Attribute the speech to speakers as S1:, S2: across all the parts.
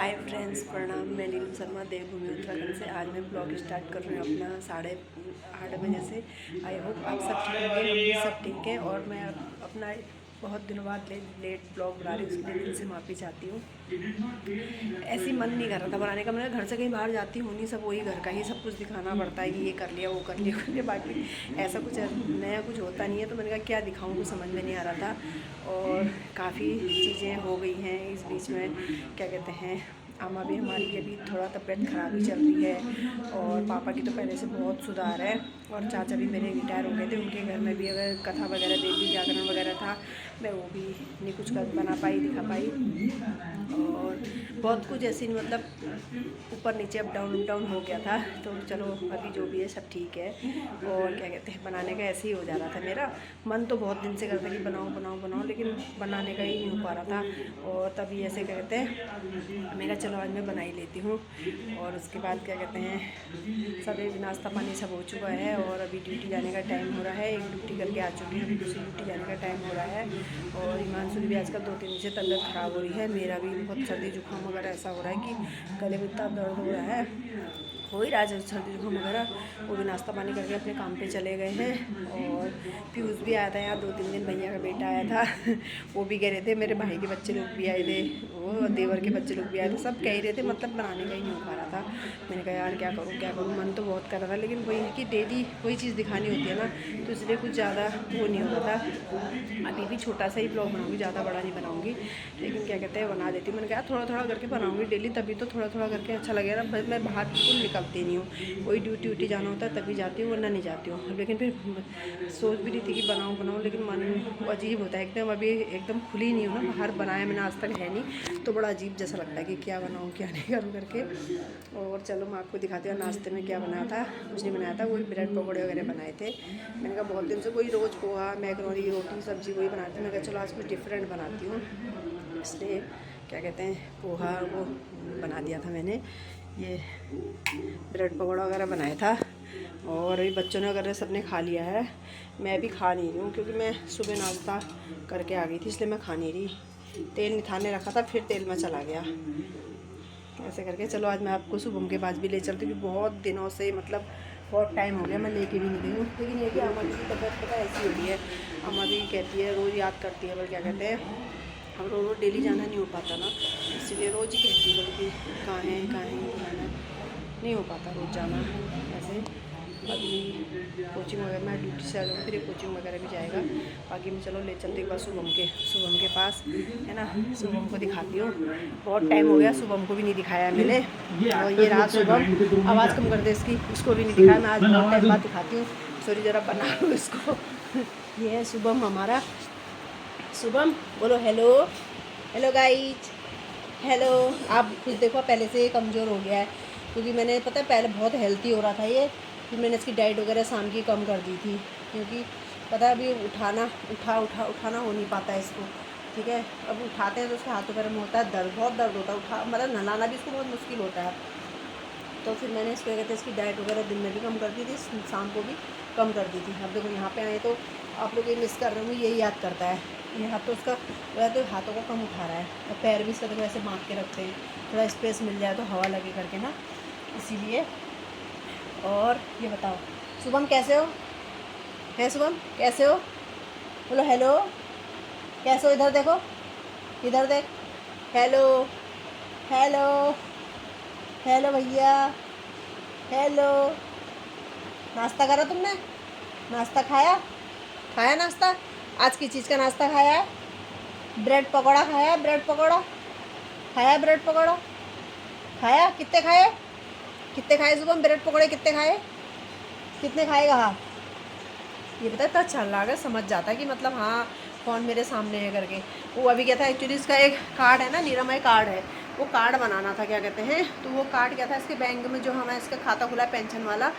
S1: Hi friends, प्रणाम। मैं नीलम शर्मा देवभूमि उत्तराखंड से। आज मैं ब्लॉग स्टार्ट कर रही हूँ अपना 8:30 बजे से। आई होप आप सब ठीक होंगे, हम भी सब ठीक हैं। और मैं अपना बहुत दिनों बाद लेट ब्लॉग बना रही हूँ, उसके लिए दिल से माफ़ी चाहती हूँ। ऐसे ही मन नहीं कर रहा था बनाने का। मैं घर से कहीं बाहर जाती हूँ नहीं, सब वही घर का ही सब कुछ दिखाना पड़ता है कि ये कर लिया वो कर लिया बाकी ऐसा कुछ नया कुछ होता नहीं है। तो मैंने कहा क्या दिखाऊँ, कुछ समझ में नहीं आ रहा था। और काफ़ी चीज़ें हो गई हैं इस बीच में। क्या कहते हैं, अम्मा भी हमारी की अभी थोड़ा तबीयत ख़राब ही चल रही है। और पापा की तो पहले से बहुत सुधार है। और चाचा भी मेरे रिटायर हो गए थे, उनके घर में भी अगर कथा वगैरह देवी जागरण वगैरह था, मैं वो भी नहीं कुछ कर बना पाई, दिखा पाई। और बहुत कुछ ऐसे नहीं, मतलब ऊपर नीचे अप डाउन हो गया था। तो चलो अभी जो भी है सब ठीक है। और क्या कहते हैं, बनाने का ऐसे ही हो जा रहा था। मेरा मन तो बहुत दिन से करता कि बनाओ बनाओ बनाओ, लेकिन बनाने का ही नहीं हो पा रहा था। और तभी ऐसे कहते हैं, मैं कहा चलो आज मैं बना ही लेती हूँ। और उसके बाद क्या कहते हैं, सब एक नाश्ता पानी सब हो चुका है। और अभी ड्यूटी जाने का टाइम हो रहा है। एक ड्यूटी करके आ चुकी है, अभी दूसरी ड्यूटी जाने का टाइम हो रहा है। और हिमांशु भी आजकल 2-3 दिन से तबीयत ख़राब हो रही है। मेरा भी बहुत सर्दी जुकाम वगैरह ऐसा हो रहा है कि गले में इतना दर्द हो रहा है, हो ही रहा है सर्दी जुकाम वगैरह। वो भी नाश्ता पानी करके अपने काम पे चले गए हैं। और पीयूष भी आया था यहाँ 2-3 दिन, भैया का बेटा आया था वो भी कह रहे थे, मेरे भाई के बच्चे लोग भी आए थे, वो देवर के बच्चे लोग भी आए थे, सब कह रहे थे, मतलब बनाने का ही नहीं हो पा रहा था। मैंने कहा यार क्या करूँ क्या करूँ, मन तो बहुत कर रहा था, लेकिन वही है कि डेली वही चीज़ दिखानी होती है ना, तो इसलिए कुछ ज़्यादा वो नहीं हो रहा था। अभी भी छोटा सा ही ब्लॉग बनाऊँगी, ज़्यादा बड़ा नहीं बनाऊँगी, लेकिन क्या कहते हैं बना देती हूँ। मैंने कहा थोड़ा थोड़ा करके बनाऊँगी डेली, तभी तो थोड़ा थोड़ा करके अच्छा लगेगा ना। मैं बाहर बिल्कुल निकलती नहीं हूँ, कोई ड्यूटी जाना होता है तभी जाती हूँ, वरना नहीं जाती हूँ। लेकिन फिर सोच भी रही थी कि बनाऊँ, लेकिन मन अजीब होता है एकदम। अभी एकदम खुली नहीं हूँ ना, बाहर बनाया मैंने आज तक है नहीं, तो बड़ा अजीब जैसा लगता है कि क्या बनाऊँ क्या नहीं करूँ करके। और चलो मैं आपको दिखाती हूँ नाश्ते में क्या बनाया था। कुछ नहीं बनाया था, वही ब्रेड पकौड़े वगैरह बनाए थे। मैंने कहा बहुत दिन से कोई रोज़ पोहा मैकरोनी रोटी सब्ज़ी वही बनाती थी। मैं कहा चलो आज कुछ डिफरेंट बनाती हूँ, इसलिए क्या कहते हैं पोहा वो बना दिया था मैंने। ये ब्रेड पकौड़ा वगैरह बनाया था। और अभी बच्चों ने वगैरह सबने खा लिया है, मैं भी खा नहीं रही हूँ क्योंकि मैं सुबह नाश्ता करके आ गई थी, इसलिए मैं खा नहीं रही। तेल निथाने रखा था, फिर तेल में चला गया ऐसे करके। चलो आज मैं आपको शुभम के पास भी ले चलती हूँ, क्योंकि बहुत दिनों से, मतलब बहुत टाइम हो गया मैं लेके भी नहीं गई हूँ। लेकिन ये कि अम्मा की तबीयत पता ऐसी हो रही है, अम्मा भी कहती है, रोज़ याद करती है, बल्कि क्या कहते हैं, हम रोज़ डेली जाना नहीं हो पाता ना, इसलिए रोज़ ही कहती है बल्कि कहाँ है नहीं हो पाता रोज़ जाना ऐसे। अभी कोचिंग वगैरह मैं ड्यूटी से आ जाऊँगी, फिर कोचिंग वगैरह भी जाएगा। बाकी मैं चलो ले चलते एक बार शुभम के पास, है ना। शुभम को दिखाती हूँ, बहुत टाइम हो गया शुभम को भी नहीं दिखाया मैंने। और ये रहा शुभम, आवाज़ कम कर दे इसकी, उसको भी नहीं दिखाया। मैं आज बहुत टाइम बाद दिखाती हूँ, सॉरी ज़रा बना लूँ इसको ये है शुभम हमारा। शुभम बोलो हेलो। Hello guys, hello. आप खुद देखो, पहले से ये कमज़ोर हो गया है, क्योंकि मैंने पता है पहले बहुत हेल्थी हो रहा था ये, फिर मैंने इसकी डाइट वगैरह शाम की कम कर दी थी, क्योंकि पता है अभी उठाना हो नहीं पाता है इसको, ठीक है। अब उठाते हैं तो उसके हाथों पैरों में होता है दर्द, बहुत दर्द होता है, मतलब नहलाना भी इसको बहुत मुश्किल होता है। तो फिर मैंने इसको कहते हैं इसकी डाइट वगैरह दिन में भी कम कर दी थी, शाम को भी कम कर दी थी। अब देखो यहाँ पे आए तो आप लोग ये मिस कर रहे होंगे, यही याद करता है। ये हाथ तो उसका वह तो हाथों को कम उठा रहा है, और पैर भी इसका तो वैसे बांध के रखते हैं, थोड़ा स्पेस मिल जाए तो हवा लगे करके ना, इसीलिए। और ये बताओ शुभम कैसे हो, है शुभम कैसे हो, बोलो हेलो। कैसे हो, इधर देखो, इधर देख, हेलो हेलो हेलो भैया, हेलो। नाश्ता करा तुमने, नाश्ता खाया नाश्ता, आज की चीज़ का नाश्ता खाया है, ब्रेड पकौड़ा खाया है, ब्रेड पकौड़ा खाया, ब्रेड पकौड़ा खाया। कितने खाए शुभम, ब्रेड पकौड़े कितने खाएगा। हाँ ये पता है इतना अच्छा लगा, समझ जाता है कि मतलब हाँ कौन मेरे सामने है करके। वो अभी क्या था, एक्चुअली इसका एक कार्ड है ना, निरामय कार्ड है, वो कार्ड बनाना था क्या कहते हैं। तो वो कार्ड क्या था, इसके बैंक में जो हमारा इसका खाता खुला है पेंशन वाला,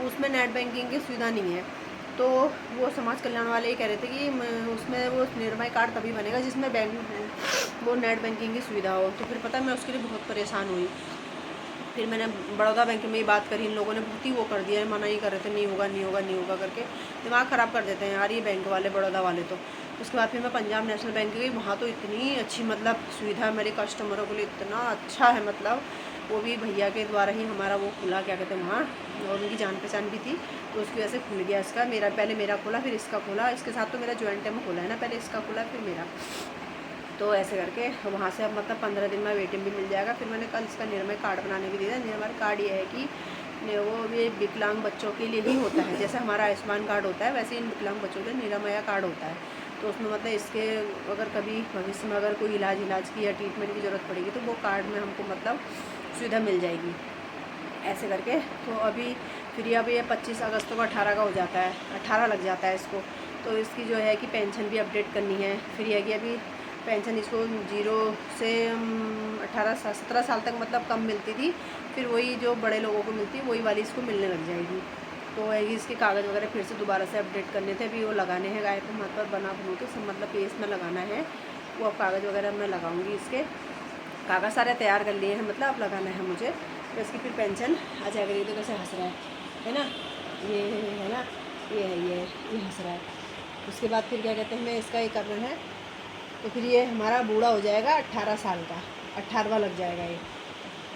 S1: उसमें नेट बैंकिंग की सुविधा नहीं है। तो वो समाज कल्याण वाले ये कह रहे थे कि उसमें वो निर्मय कार्ड तभी बनेगा जिसमें बैंक वो नेट बैंकिंग की सुविधा हो। तो फिर पता है मैं उसके लिए बहुत परेशान हुई। फिर मैंने बड़ौदा बैंक में ही बात करी, इन लोगों ने बहुत ही वो कर दिया है, मना ही कर रहे थे, नहीं होगा करके, दिमाग ख़राब कर देते हैं यार ये बैंक वाले, बड़ौदा वाले। तो उसके बाद फिर मैं पंजाब नेशनल बैंक गई, वहाँ तो इतनी अच्छी मतलब सुविधा मेरे कस्टमरों के लिए, इतना अच्छा है मतलब, वो भी भैया के द्वारा ही हमारा वो खुला, क्या कहते हैं वहाँ, और उनकी जान पहचान भी थी, तो उसकी वजह से खुल गया इसका। मेरा पहले मेरा खुला, फिर इसका खुला, इसके साथ तो मेरा जॉइंट में खुला है ना, पहले इसका खुला फिर मेरा, तो ऐसे करके वहाँ से अब मतलब 15 दिन में ATM भी मिल जाएगा। फिर मैंने कल इसका निर्मय कार्ड बनाने भी दिया। निर्मय कार्ड ये है कि वो भी विकलांग बच्चों के लिए ही होता है, जैसे हमारा आयुष्मान कार्ड होता है वैसे इन विकलांग बच्चों के लिए निरामया कार्ड होता है। तो उसमें मतलब इसके अगर कभी भविष्य में अगर कोई इलाज की या ट्रीटमेंट की ज़रूरत पड़ेगी तो वो कार्ड में हमको मतलब सुविधा मिल जाएगी, ऐसे करके। तो अभी फिर अब ये 25 अगस्त को 18 का हो जाता है, 18 लग जाता है इसको। तो इसकी जो है कि पेंशन भी अपडेट करनी है। फिर यह कि अभी पेंशन इसको 0 से 17 साल तक मतलब कम मिलती थी, फिर वही जो बड़े लोगों को मिलती है वही वाली इसको मिलने लग जाएगी। तो है कि इसके कागज़ वगैरह फिर से दोबारा से अपडेट करने थे, अभी वो लगाने हैं गाय को मतलब बना बनू के सब मतलब पेज में लगाना है, वो अब कागज़ वगैरह मैं लगाऊंगी। इसके कागज़ सारे तैयार कर लिए हैं, मतलब अब लगाना है मुझे, तो इसकी फिर पेंशन आ जाएगा। ये तो कैसे हंस रहा है ना, ये है ना, ये हंस रहा है। उसके बाद फिर क्या कहते हैं हमें इसका ये करना है, तो फिर ये हमारा बूढ़ा हो जाएगा 18 साल का, 18वां लग जाएगा ये,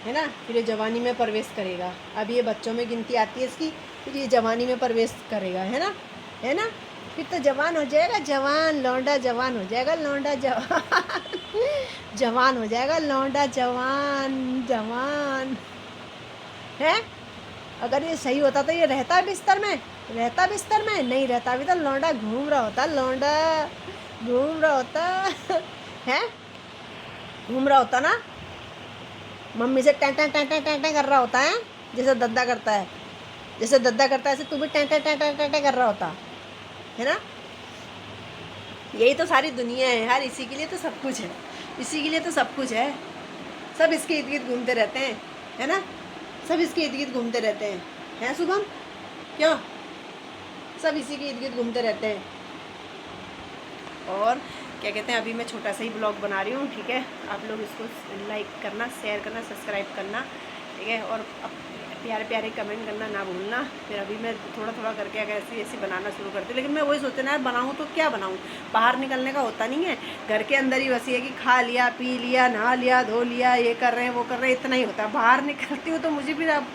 S1: है ना। फिर ये जवानी में प्रवेश करेगा। अब ये बच्चों में गिनती आती है इसकी, फिर ये जवानी में प्रवेश करेगा, है ना, है ना। फिर तो जवान हो जाएगा, जवान लौंडा जवान हो जाएगा, लौंडा जवान जवान हो जाएगा, लौंडा जवान जवान है। अगर ये सही होता तो ये रहता बिस्तर में, नहीं रहता, अभी तो लौंडा घूम रहा होता, लौंडा घूम रहा होता है, घूम रहा होता ना, मम्मी से टें टें टें टें टें टें कर रहा होता है, जैसे दद्दा करता है, ऐसे तू भी टें टें टें टें टें कर रहा होता है ना। यही तो सारी दुनिया है यार, इसी के लिए तो सब कुछ है, इसी के लिए तो सब कुछ है। सब इसके इर्द गिर्द घूमते रहते हैं, है ना, सब इसके इर्द गिर्द घूमते रहते हैं शुभम, क्यों, सब इसी के इर्द गिर्द घूमते रहते हैं। और क्या कहते हैं, अभी मैं छोटा सा ही ब्लॉग बना रही हूँ, ठीक है। आप लोग इसको लाइक करना, शेयर करना, सब्सक्राइब करना, ठीक है। और प्यारे प्यारे कमेंट करना ना भूलना। फिर अभी मैं थोड़ा थोड़ा करके अगर ऐसी बनाना शुरू करती हूँ, लेकिन मैं वही सोचती ना यार, बनाऊँ तो क्या बनाऊँ, बाहर निकलने का होता नहीं है, घर के अंदर ही बस ये कि खा लिया, पी लिया, नहा लिया, धो लिया, ये कर रहे हैं वो कर रहे हैं, इतना ही होता है। बाहर निकलती हूँ तो मुझे फिर अब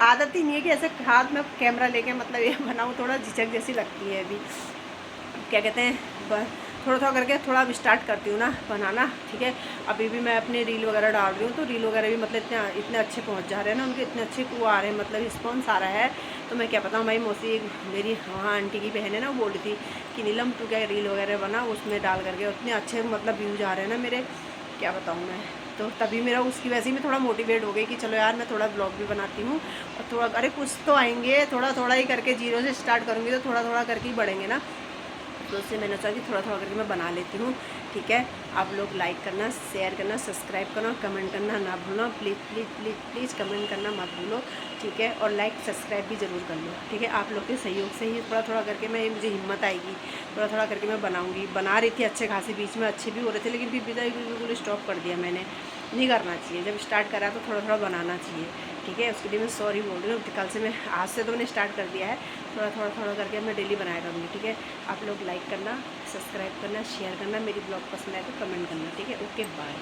S1: आदत ही नहीं है कि ऐसे हाथ में कैमरा लेके मतलब ये बनाऊँ, थोड़ा झिझक जैसी लगती है। अभी क्या कहते हैं, थोड़ा थोड़ा करके थोड़ा अब स्टार्ट करती हूँ ना बनाना, ठीक है। अभी भी मैं अपने रील वगैरह डाल रही हूँ, तो रील वगैरह भी मतलब इतने अच्छे पहुँच जा रहे हैं ना, उनके इतने अच्छे वो आ रहे हैं, मतलब रिस्पॉन्स आ रहा है। तो मैं क्या बताऊँ, भाई मौसी मेरी वहाँ आंटी की बहन है ना, वो बोल रही थी कि नीलम तू क्या रील वगैरह बना, उसमें डाल करके उतने अच्छे मतलब व्यूज आ रहे हैं ना मेरे, क्या बताऊँ मैं। तो तभी मेरा उसकी वजह से मैं थोड़ा मोटिवेट हो गई कि चलो यार मैं थोड़ा ब्लॉग भी बनाती हूँ, और थोड़ा अरे कुछ तो आएंगे, थोड़ा थोड़ा ही करके 0 से स्टार्ट करूँगी तो थोड़ा थोड़ा करके ही बढ़ेंगे ना। तो उससे मैंने सोचा कि थोड़ा थोड़ा करके मैं बना लेती हूँ, ठीक है। आप लोग लाइक करना, शेयर करना, सब्सक्राइब करना, कमेंट करना ना भूलो, please please please please comment करना मत भूलो, ठीक है। और लाइक सब्सक्राइब भी ज़रूर कर लो, ठीक है। आप लोग के सहयोग से ही थोड़ा थोड़ा करके मैं मुझे हिम्मत आएगी, थोड़ा थोड़ा करके मैं बनाऊँगी। बना रही थी अच्छे खासे, बीच में अच्छे भी हो रहे थे, लेकिन फिर बिल्कुल स्टॉप कर दिया मैंने, नहीं करना चाहिए। जब स्टार्ट करा तो थोड़ा थोड़ा बनाना चाहिए, ठीक है। उसके लिए मैं सॉरी बोल रही हूँ, कल से मैं आज से तो मैंने स्टार्ट कर दिया है, थोड़ा करके मैं डेली बनाया करूँगी, ठीक है। आप लोग लाइक करना, सब्सक्राइब करना, शेयर करना, मेरी ब्लॉग पसंद आए तो कमेंट करना, ठीक है। Okay bye.